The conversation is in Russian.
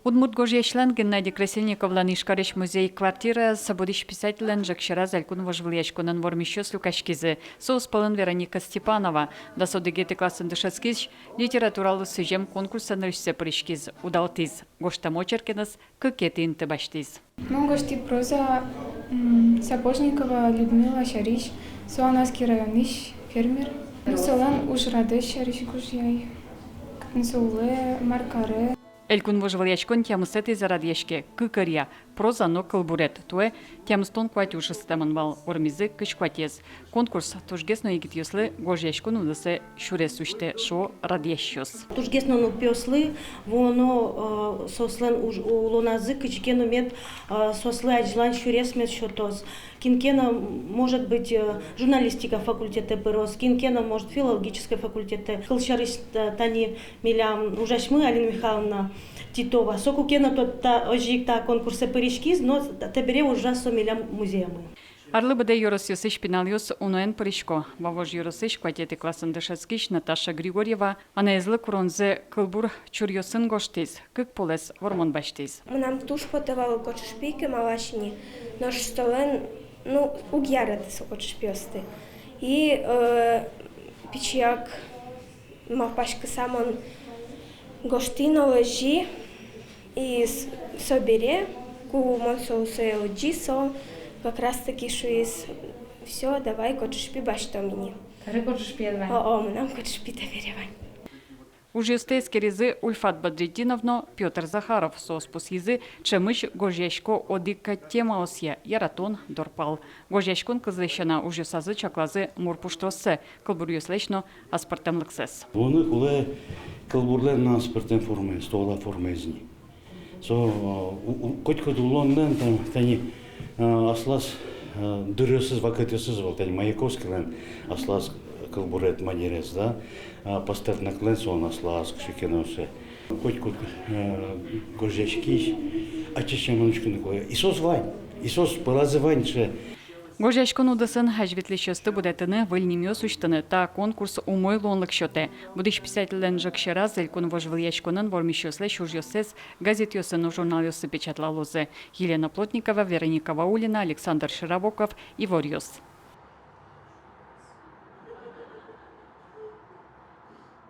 Удмурт Гожьяшлен Геннадий Красильниковлан Ишкареш музей квартира сободиш писателен Жакшира Залькун Вожвльячкунан Вормищос Лукашкизы, соуспалын Вероника Степанова, да содегеты классын дышаскиз, литературалы сюжем конкурсан рышсе пришкиз, удалтиз, гоштамочеркинас, кыкетин тыбаштиз. Гошти проза Сапожникова Людмила Шариш, Суанаский районыш фермер. Солан уж радыш Шариш Гужьяй, Кнсоуле, Маркаре. Элькун Вожвльячкун тямысеты зарадьешке, кыкарья, проза но кылбурет, туэ тямыстон кватюши стеманвал, ормизы кышкватез. Конкурс тужгесно егит юслы Гожьяшкун удасы шуресуште шо радьещос. Тужгесно ну пёслы, воно сослен улоназы кычкену мед сослы аджлан шуресмет шотос. Кинкена может быть журналистика факультета ПРОС, кинкена может филологическая факультета. Кылшарис тани милям ужашмы Алина Михайловна Титова. Сокукена тот ожикта конкурса перешкиз, но тебере ужасо милям музеямы. Арлыбыда юросьёсыш пиналёс уноен паришко. Вавож юросыш кватеты классын дышацкиш Наташа Григорьева, анаезлы куронзе кылбур чурьёсын гоштиз, кык полес вормон баштиз. Нам туш подавал кочешпийки малашини, наш столен, угяраты со кочешпёсты. И пичьяк мавпашка самон гоштино лежи и собере, ку монсоусе оджисо, как раз таки шуис. Все, давай кочешпи башто мини. Кары кочешпи давай. О, нам кочешпи доверевай. Ужестейс керезы Ульфат Бадретдиновно, Петр Захаров, соспус езы, чемыш Гожьяшко одика тема осья, яратон дорпал. Гожьяшкон кызлещана ужесазы чаклазы мурпуштосы, кылбур юслечно аспартем лыксес. Вони коли кылбурлен на аспартем форме, стола форме зни. Коть улоннен там тани аслас дырысыз вакытысыз был, тани Маяковский лен аслас кылбурет манерес, да, поставник лен сон аслас кшикеносе. Коть Гожьяшкиш, а чаще манучку никоя. Исос вань, Исос поразывань ше. Гожьяшкон удасын хажветлещесты будетыны выльнимёс уштыны та конкурс умой лонлык счёте. Будыш писателен Жакшира Залькун Вожвльячкунын вормищёсле шужьёсес газет ёсын журнал ёсы печатлалозы. Елена Плотникова, Вероника Ваулина, Александр Широбоков и Ворьёс.